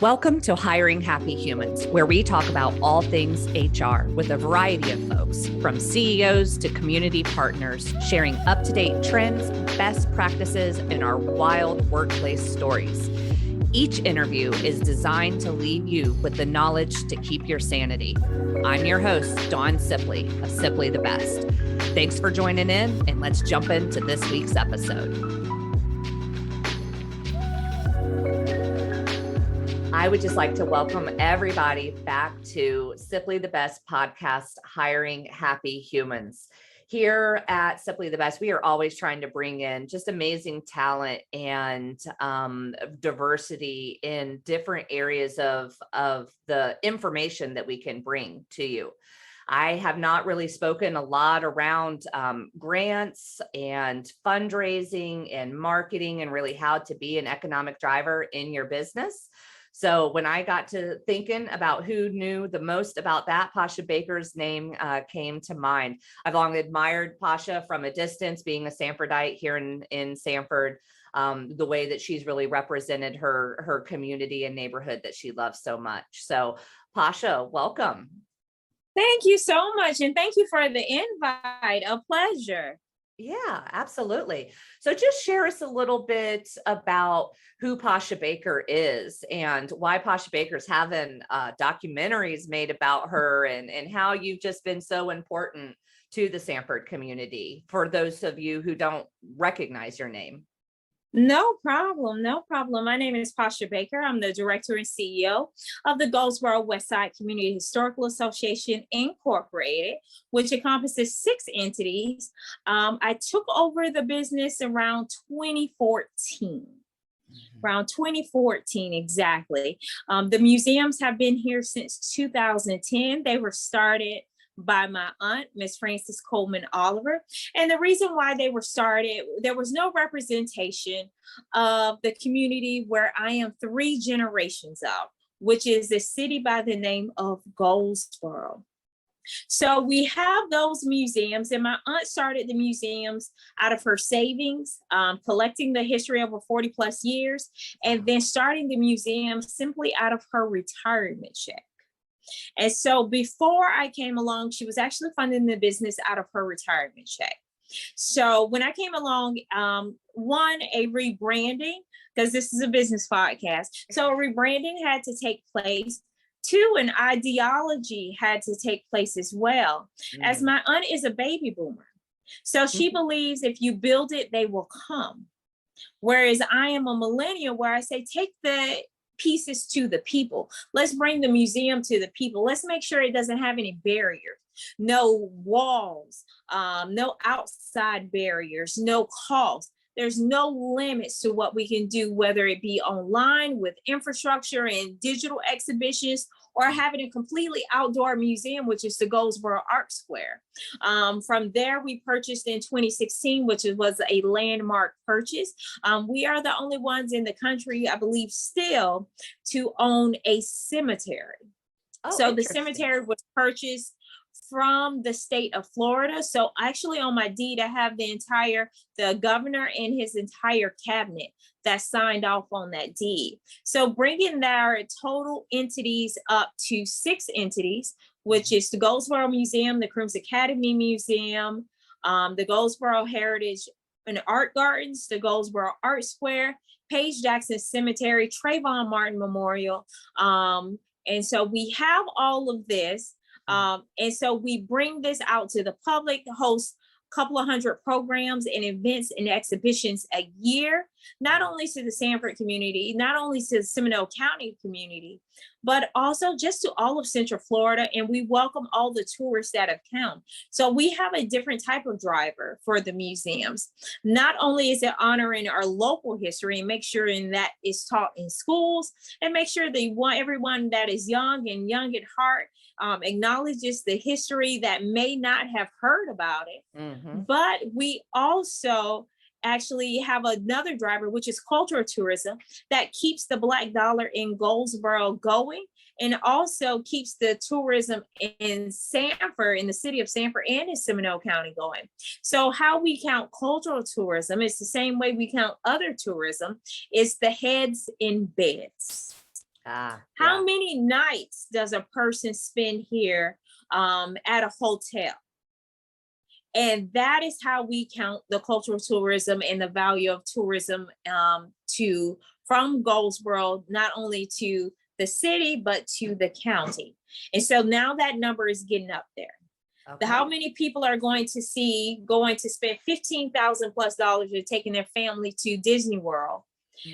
Welcome to Hiring Happy Humans, where we talk about all things HR with a variety of folks, from CEOs to community partners, sharing up-to-date trends, best practices, and our wild workplace stories. Each interview is designed to leave you with the knowledge to keep your sanity. I'm your host, Dawn Sipley of Sipley the Best. Thanks for joining in, and let's jump into this week's episode. I would just like to welcome everybody back to Sipley the Best podcast, Hiring Happy Humans. Here at Sipley the Best, we are always trying to bring in just amazing talent and diversity in different areas of the information that we can bring to you. I have not really spoken a lot around grants and fundraising and marketing and really how to be an economic driver in your business. So when I got to thinking about who knew the most about that, Pasha Baker's name came to mind. I've long admired Pasha from a distance, being a Sanfordite here in Sanford, the way that she's really represented her community and neighborhood that she loves so much. So Pasha, welcome. Thank you so much. And thank you for the invite. A pleasure. Yeah, absolutely. So just share us a little bit about who Pasha Baker is and why Pasha Baker's having documentaries made about her and how you've just been so important to the Sanford community for those of you who don't recognize your name. No problem. No problem. My name is Pasha Baker. I'm the director and CEO of the Goldsboro Westside Community Historical Association, Incorporated, which encompasses 6 entities. I took over the business around 2014. Around 2014, exactly. The museums have been here since 2010. They were started by my aunt, Miss Frances Coleman Oliver. And the reason why they were started, there was no representation of the community where I am 3 generations of, which is a city by the name of Goldsboro. So we have those museums, and my aunt started the museums out of her savings, collecting the history over 40 plus years, and then starting the museum simply out of her retirement check. And so before I came along, she was actually funding the business out of her retirement check. So when I came along, one, a rebranding, because this is a business podcast. So a rebranding had to take place. 2, an ideology had to take place as well, as my aunt is a baby boomer. So she believes if you build it, they will come. Whereas I am a millennial where I say, take the pieces to the people. Let's bring the museum to the people. Let's make sure it doesn't have any barriers, no walls, no outside barriers, no cost. There's no limits to what we can do, whether it be online with infrastructure and digital exhibitions, or having a completely outdoor museum, which is the Goldsboro Art Square. From there, we purchased in 2016, which was a landmark purchase. We are the only ones in the country, I believe, still to own a cemetery. So the cemetery was purchased from the state of Florida. So actually on my deed, I have the governor and his entire cabinet that signed off on that deed. So bringing our total entities up to 6 entities, which is the Goldsboro Museum, the Crimson Academy Museum, the Goldsboro Heritage and Art Gardens, the Goldsboro Art Square, Paige Jackson Cemetery, Trayvon Martin Memorial. And so we have all of this. And so we bring this out to the public, host a couple of 100 programs and events and exhibitions a year, not only to the Sanford community, not only to the Seminole County community, but also just to all of Central Florida. And we welcome all the tourists that have come. So we have a different type of driver for the museums. Not only is it honoring our local history and make sure that is taught in schools, and make sure they want everyone that is young and young at heart acknowledges the history that may not have heard about it. But we also actually have another driver, which is cultural tourism, that keeps the Black dollar in Goldsboro going, and also keeps the tourism in Sanford, in the city of Sanford and in Seminole County going. So how we count cultural tourism is the same way we count other tourism. It's the heads in beds. How many nights does a person spend here at a hotel? And that is how we count the cultural tourism and the value of tourism from Goldsboro, not only to the city, but to the county. And so now that number is getting up there. Okay. How many people are going to spend $15,000 plus and taking their family to Disney World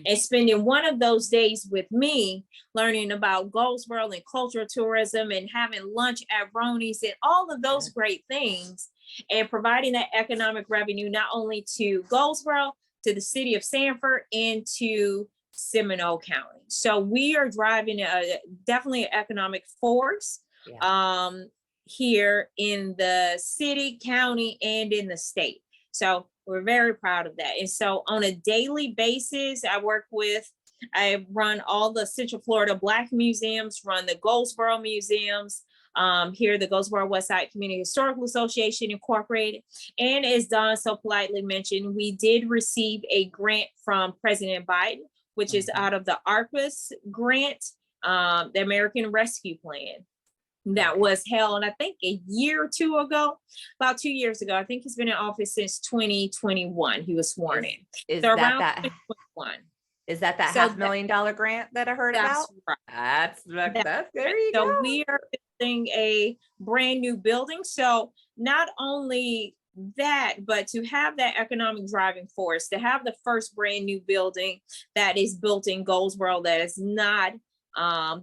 and spending one of those days with me, learning about Goldsboro and cultural tourism and having lunch at Ronnie's and all of those great things, and providing that economic revenue, not only to Goldsboro, to the city of Sanford, and to Seminole County. So we are driving definitely an economic force here in the city, county, and in the state. So we're very proud of that. And so on a daily basis, I run all the Central Florida Black museums, run the Goldsboro museums, here, the Goldsboro Westside Community Historical Association Incorporated. And as Don so politely mentioned, we did receive a grant from President Biden, which is out of the ARPA's grant, the American Rescue Plan. That was held, I think, a year or two ago, about 2 years ago. I think he's been in office since 2021. He was sworn in. Is that 2021. Is that $500,000 grant that I heard about? Right. That's there you go. So we are building a brand new building. So not only that, but to have that economic driving force, to have the first brand new building that is built in Goldsboro that is not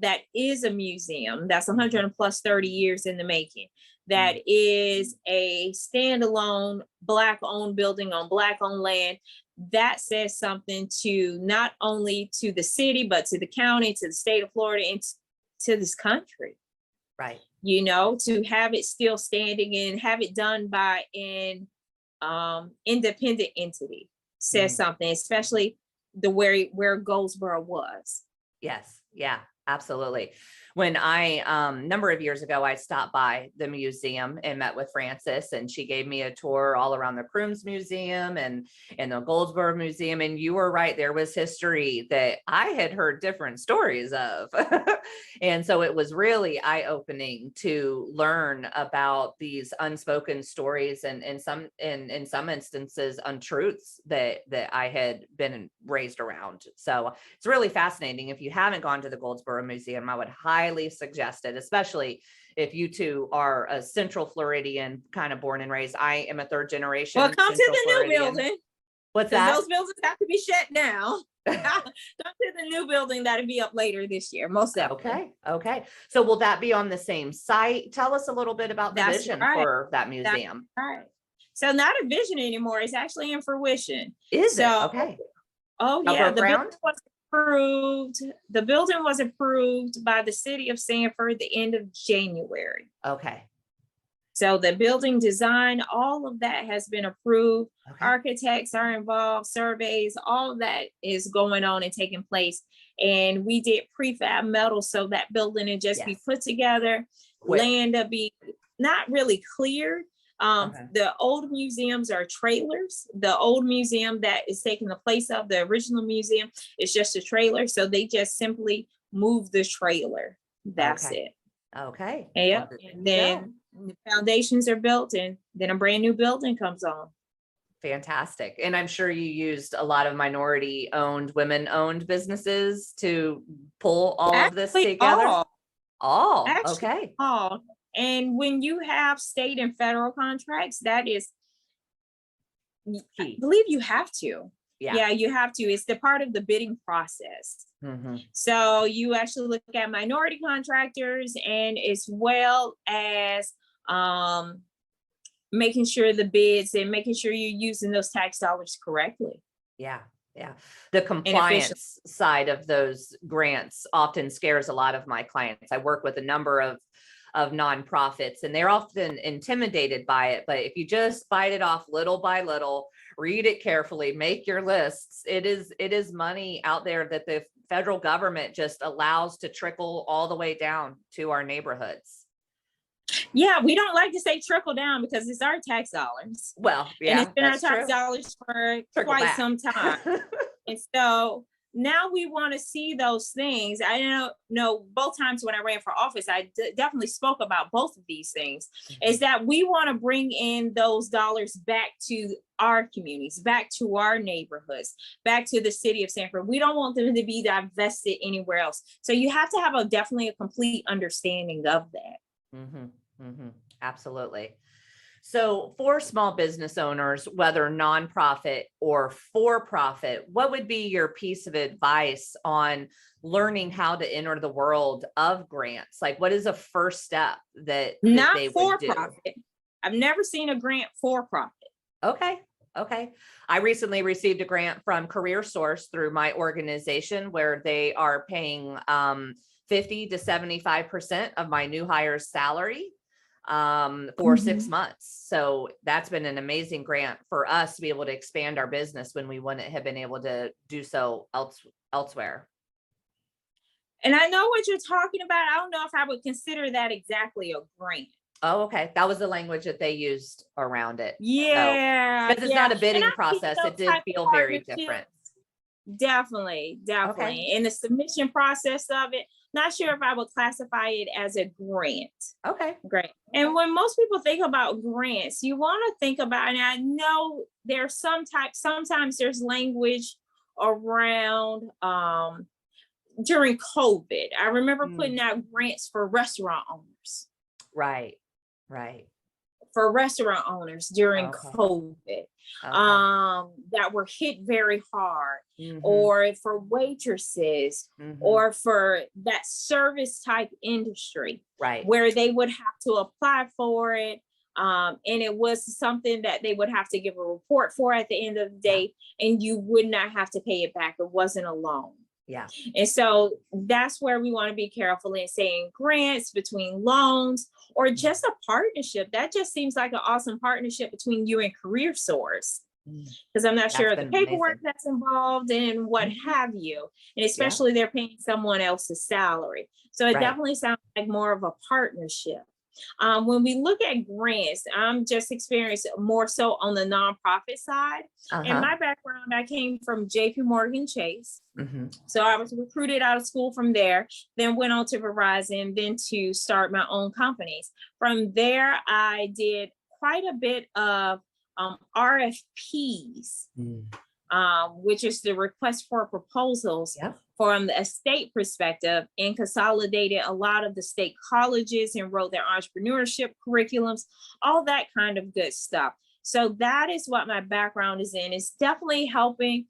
that is a museum that's 100 plus 30 years in the making, that is a standalone Black owned building on Black owned land. That says something to not only to the city, but to the county, to the state of Florida, and to this country. Right. You know, to have it still standing and have it done by an independent entity says something, especially where Goldsboro was. Yes. Yeah, absolutely. When a number of years ago, I stopped by the museum and met with Frances, and she gave me a tour all around the Crooms Museum and the Goldsboro Museum. And you were right, there was history that I had heard different stories of. And so it was really eye-opening to learn about these unspoken stories and in some instances untruths that I had been raised around. So it's really fascinating. If you haven't gone to the Goldsboro Museum, I would highly suggest it, especially if you two are a Central Floridian, kind of born and raised. I am a third generation. Well, come Central to the Floridian. new building. What's that? Those buildings have to be shut down. Come to the new building that'll be up later this year, most definitely. Okay. So will that be on the same site? Tell us a little bit about the vision for that museum. That's right. So not a vision anymore. It's actually in fruition. Is it? Okay. Oh yeah. The building was approved by the city of Sanford the end of January. Okay. So the building design, all of that has been approved. Okay. Architects are involved, surveys, all of that is going on and taking place. And we did prefab metal, so that building will just be put together, land will be not really cleared. The old museums are trailers. The old museum that is taking the place of the original museum is just a trailer. So they just simply move the trailer. That's it. Okay. Yeah. And then the foundations are built, and then a brand new building comes on. Fantastic. And I'm sure you used a lot of minority owned, women owned businesses to pull all of this together. All. And when you have state and federal contracts, that is key. I believe you have to. Yeah, you have to. It's the part of the bidding process. So you actually look at minority contractors, and as well as making sure the bids and making sure you're using those tax dollars correctly. Yeah. The compliance side of those grants often scares a lot of my clients. I work with a number of nonprofits, and they're often intimidated by it. But if you just bite it off little by little, read it carefully, make your lists, it is money out there that the federal government just allows to trickle all the way down to our neighborhoods. Yeah, we don't like to say trickle down because it's our tax dollars. Well, yeah, and it's been our tax dollars for quite some time. And so now we want to see those things. I know both times when I ran for office, I definitely spoke about both of these things, is that we want to bring in those dollars back to our communities, back to our neighborhoods, back to the city of Sanford. We don't want them to be divested anywhere else. So you have to have definitely a complete understanding of that. Absolutely. So for small business owners, whether nonprofit or for-profit, what would be your piece of advice on learning how to enter the world of grants? Like, what is a first step that Not they for would do? profit. I've never seen a grant for profit. Okay. I recently received a grant from Career Source through my organization where they are paying 50 to 75% of my new hire's salary for 6 months. So that's been an amazing grant for us to be able to expand our business when we wouldn't have been able to do so elsewhere. And I know what you're talking about. I don't know if I would consider that exactly a grant. Oh, okay. That was the language that they used around it. Yeah. Because it's not a bidding process. It did feel very different. Definitely. Okay. In the submission process of it, not sure if I would classify it as a grant. Okay. Great. And when most people think about grants, you want to think about, and I know there's sometimes there's language around during COVID. I remember putting out grants for restaurant owners. Right. For restaurant owners during COVID that were hit very hard, or for waitresses, or for that service type industry, right, where they would have to apply for it. And it was something that they would have to give a report for at the end of the day, and you would not have to pay it back. It wasn't a loan. Yeah. And so that's where we want to be careful in saying grants between loans or just a partnership. That just seems like an awesome partnership between you and Career Source. Because I'm not sure of the paperwork that's involved and what have you. And especially they're paying someone else's salary. So it definitely sounds like more of a partnership. When we look at grants, I'm just experienced more so on the nonprofit side. In my background, I came from JP Morgan Chase. So I was recruited out of school from there, then went on to Verizon, then to start my own companies. From there, I did quite a bit of RFPs, which is the request for proposals from the state perspective, and consolidated a lot of the state colleges and wrote their entrepreneurship curriculums, all that kind of good stuff. So that is what my background is in. It's definitely helping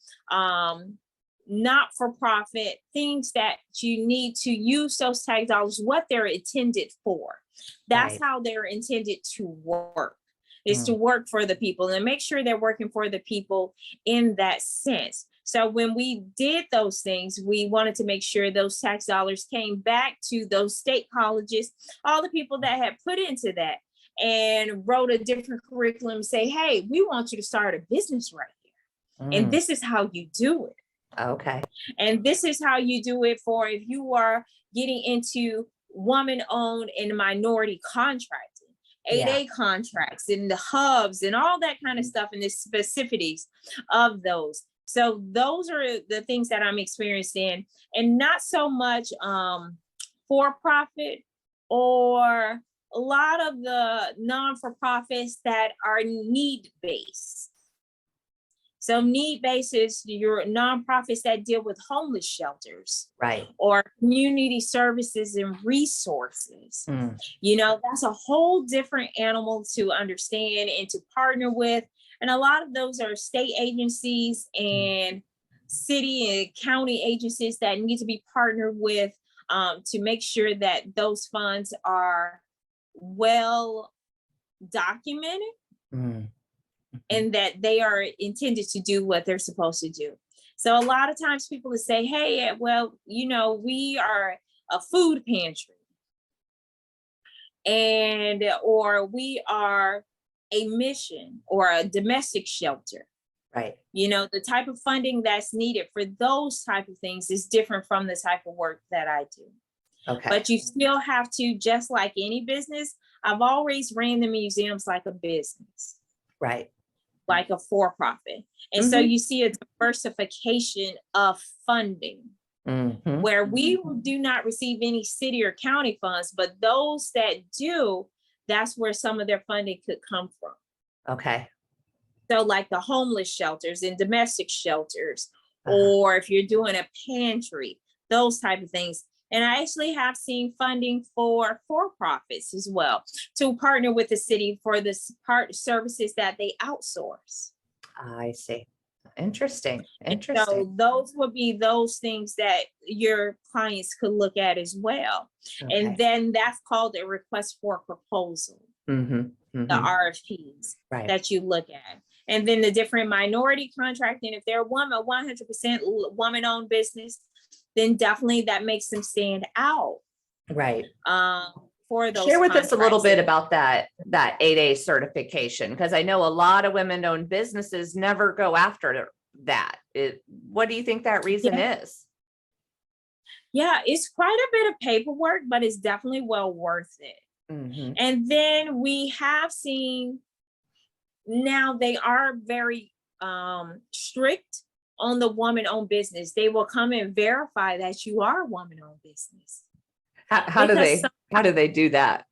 not-for-profit things that you need to use those tax dollars, what they're intended for. That's how they're intended to work. Is to work for the people and make sure they're working for the people in that sense. So when we did those things, we wanted to make sure those tax dollars came back to those state colleges, all the people that had put into that and wrote a different curriculum, say, hey, we want you to start a business right here. And this is how you do it. Okay. And this is how you do it for if you are getting into woman-owned and minority contracting. 8A contracts and the hubs and all that kind of stuff and the specificities of those. So those are the things that I'm experienced in, and not so much for profit or a lot of the non-for-profits that are need-based. So need-based is your nonprofits that deal with homeless shelters, right, or community services and resources. You know, that's a whole different animal to understand and to partner with. And a lot of those are state agencies and city and county agencies that need to be partnered with to make sure that those funds are well documented. And that they are intended to do what they're supposed to do. So a lot of times people will say, hey, well, you know, we are a food pantry or we are a mission or a domestic shelter. Right. You know, the type of funding that's needed for those type of things is different from the type of work that I do. Okay. But you still have to, just like any business, I've always ran the museums like a business. Right. like a for-profit. And so you see a diversification of funding where we do not receive any city or county funds, but those that do, that's where some of their funding could come from. Okay. So like the homeless shelters and domestic shelters, or if you're doing a pantry, those type of things. And I actually have seen funding for-profits as well to partner with the city for this part services that they outsource. I see. Interesting. So those would be those things that your clients could look at as well. Okay. And then that's called a request for proposal, the RFPs that you look at. And then the different minority contracting, if they're a woman, 100% woman-owned business, then definitely that makes them stand out. Right. For those. Share with us a little bit about that 8A certification, because I know a lot of women-owned businesses never go after that. What do you think that reason is? Yeah, it's quite a bit of paperwork, but it's definitely well worth it. And then we have seen now they are very strict on the woman-owned business. They will come and verify that you are a woman-owned business. How do they do that?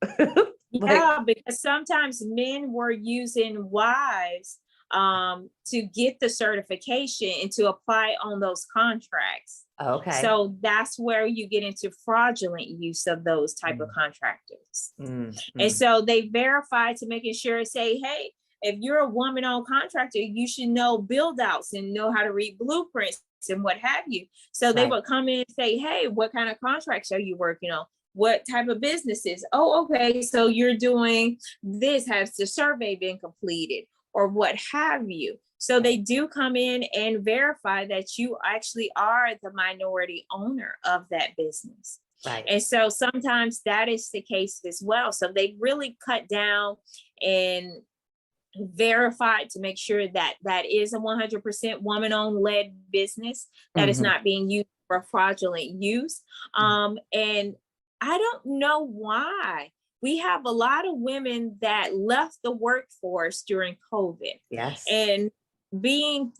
Yeah, because sometimes men were using wives to get the certification and to apply on those contracts. Okay. So that's where you get into fraudulent use of those type of contractors. And so they verify to making sure, say, hey, if you're a woman-owned contractor, you should know build outs and know how to read blueprints and what have you. So they would come in and say, hey, what kind of contracts are you working on? What type of businesses? Oh, okay. So you're doing this. Has the survey been completed or what have you? So they do come in and verify that you actually are the minority owner of that business. Right. And so sometimes that is the case as well. So they really cut down and verified to make sure that that is a 100% woman-owned led business that is not being used for fraudulent use. And I don't know why. We have a lot of women that left the workforce during COVID. Yes. And being,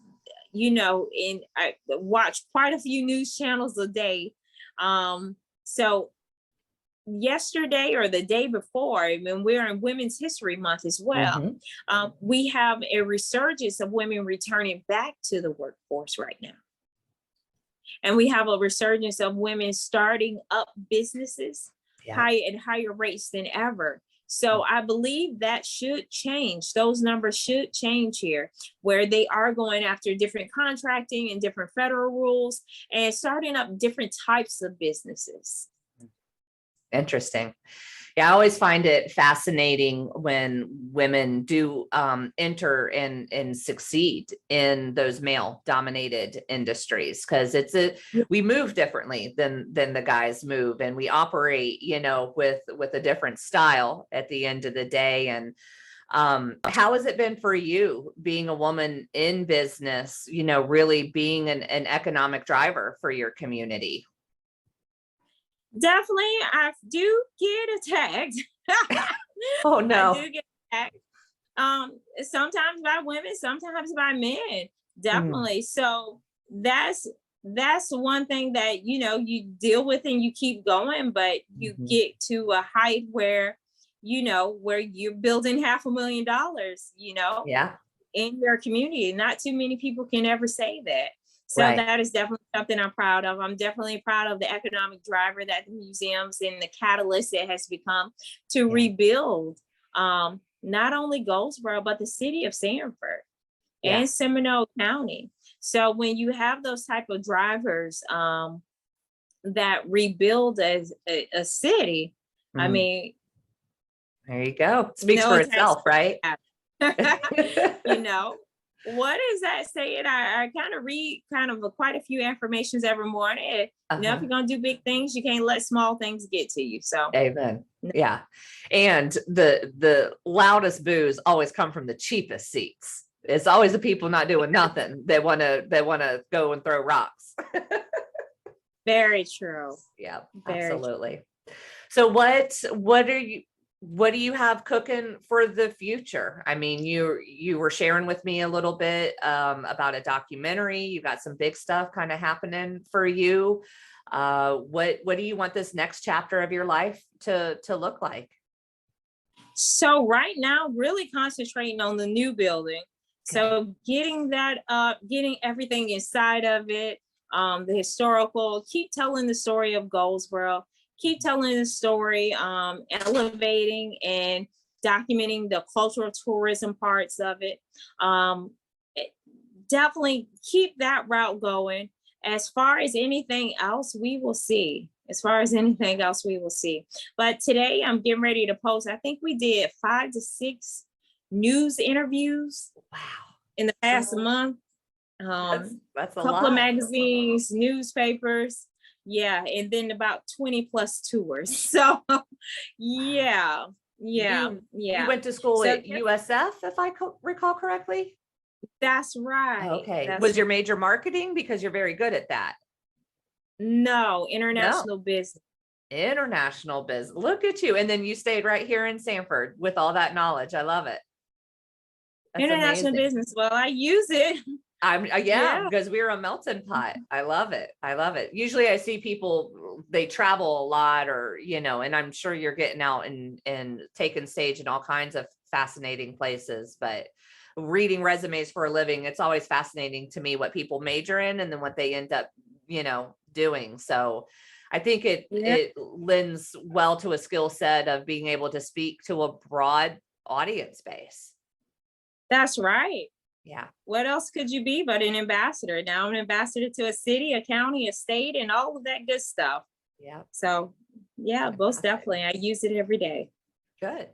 I watch quite a few news channels a day. So yesterday or the day before, when we're in Women's History Month as well, we have a resurgence of women returning back to the workforce right now. And we have a resurgence of women starting up businesses at higher rates than ever. So I believe that should change. Those numbers should change here, where they are going after different contracting and different federal rules and starting up different types of businesses. Interesting. Yeah, I always find it fascinating when women do enter and succeed in those male dominated industries, because we move differently than the guys move, and we operate, with a different style at the end of the day. And how has it been for you being a woman in business, really being an economic driver for your community? Definitely, I do get attacked. Oh no. I do get attacked. Sometimes by women, sometimes by men. Definitely. So that's one thing that you deal with and you keep going, but you get to a height where where you're building $500,000, in your community. Not too many people can ever say that. So that is definitely something I'm proud of. I'm definitely proud of the economic driver that the museums and the catalyst it has become to rebuild not only Goldsboro, but the city of Sanford and Seminole County. So when you have those type of drivers that rebuild as a city, I mean, there you go. It speaks for itself, right? What is that saying? I kind of read quite a few affirmations every morning. If you're going to do big things, you can't let small things get to you. So amen. Yeah. And the loudest boos always come from the cheapest seats. It's always the people not doing nothing. They want to go and throw rocks. Very true. Yeah, Very absolutely. True. So what are you, what do you have cooking for the future? I mean, you were sharing with me a little bit about a documentary. You got some big stuff kind of happening for you. What do you want this next chapter of your life to look like? So right now, really concentrating on the new building. So getting that up, getting everything inside of it, the historical, keep telling the story of Goldsboro, keep telling the story, elevating and documenting the cultural tourism parts of it. Definitely keep that route going. As far as anything else, we will see. As far as anything else, we will see. But today I'm getting ready to post. I think we did 5 to 6 news interviews. Wow. In the past month. That's a couple lot. of magazines, newspapers. Yeah. And then about 20 plus tours. So yeah. You went to school at USF, if I recall correctly. That's right. Okay. That's Was your major marketing? Because you're very good at that. No, international business. International business. Look at you. And then you stayed right here in Sanford with all that knowledge. I love it. That's international amazing. business. Well, I use it. Yeah, because we're a melting pot. I love it. I love it. Usually I see people, they travel a lot or, and I'm sure you're getting out and taking stage in all kinds of fascinating places, but reading resumes for a living, it's always fascinating to me what people major in and then what they end up, doing. So I think it lends well to a skill set of being able to speak to a broad audience base. That's right. Yeah. What else could you be but an ambassador? Now I'm an ambassador to a city, a county, a state, and all of that good stuff. Yeah. So yeah, most definitely. I use it every day. Good.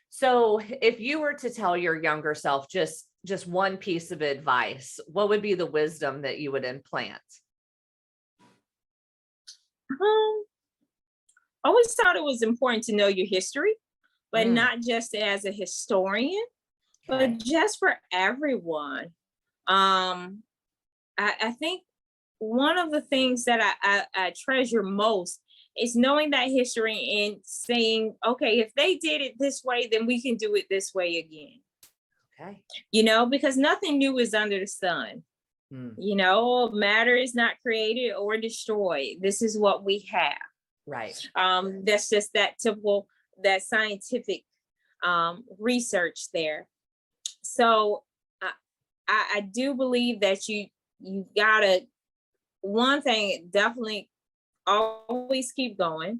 So if you were to tell your younger self just one piece of advice, what would be the wisdom that you would implant? Always thought it was important to know your history, but not just as a historian, but just for everyone. I think one of the things that I treasure most is knowing that history and saying, okay, if they did it this way, then we can do it this way again. Okay. Because nothing new is under the sun. Matter is not created or destroyed. This is what we have. Right. That's just that typical, that scientific research there. So I do believe that you gotta, one thing, definitely always keep going.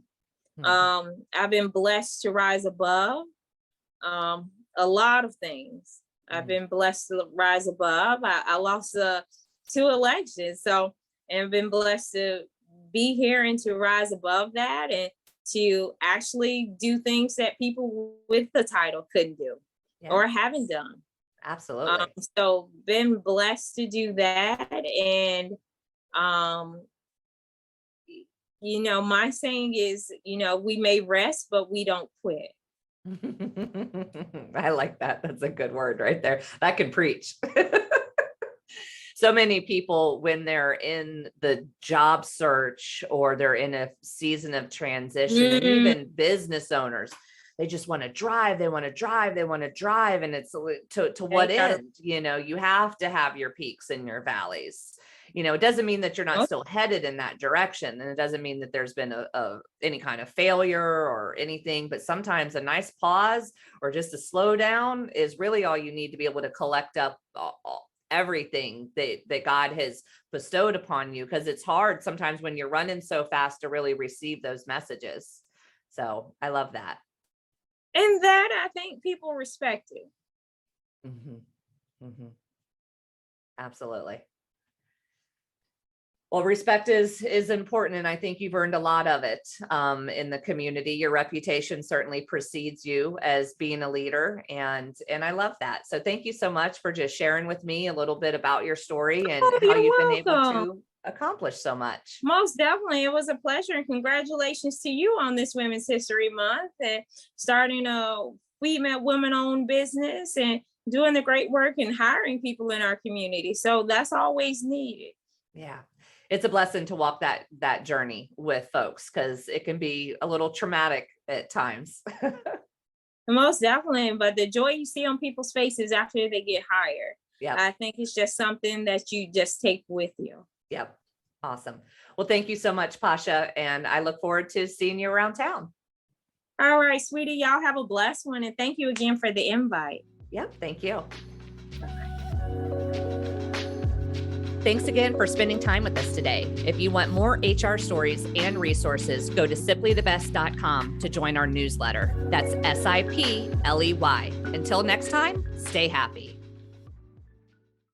I've been blessed to rise above a lot of things. I've been blessed to rise above. I lost 2 elections, so, and been blessed to be here and to rise above that and to actually do things that people with the title couldn't do or haven't done. Absolutely. So been blessed to do that. And, my saying is, we may rest, but we don't quit. I like that. That's a good word right there. That can preach. So many people, when they're in the job search or they're in a season of transition, and even business owners, they just want to drive. They want to drive. And it's to what end? You have to have your peaks and your valleys. It doesn't mean that you're not still headed in that direction. And it doesn't mean that there's been any kind of failure or anything, but sometimes a nice pause or just a slow down is really all you need to be able to collect up everything that God has bestowed upon you. Because it's hard sometimes when you're running so fast to really receive those messages. So I love that. And that I think people respect it. Absolutely. Well, respect is important, and I think you've earned a lot of it in the community. Your reputation certainly precedes you as being a leader, and I love that. So thank you so much for just sharing with me a little bit about your story and how you've been able to accomplish so much. Most definitely. It was a pleasure, and congratulations to you on this Women's History Month and starting a female women-owned business and doing the great work and hiring people in our community. So that's always needed. Yeah. it's a blessing to walk that journey with folks, because it can be a little traumatic at times. Most definitely. But the joy you see on people's faces after they get hired, Yeah. I think it's just something that you just take with you. Yep. Awesome. Well, thank you so much, Pasha. And I look forward to seeing you around town. All right, sweetie, y'all have a blessed one. And thank you again for the invite. Yep. Thank you. Thanks again for spending time with us today. If you want more HR stories and resources, go to simplythebest.com to join our newsletter. That's SIPLEY. Until next time, stay happy.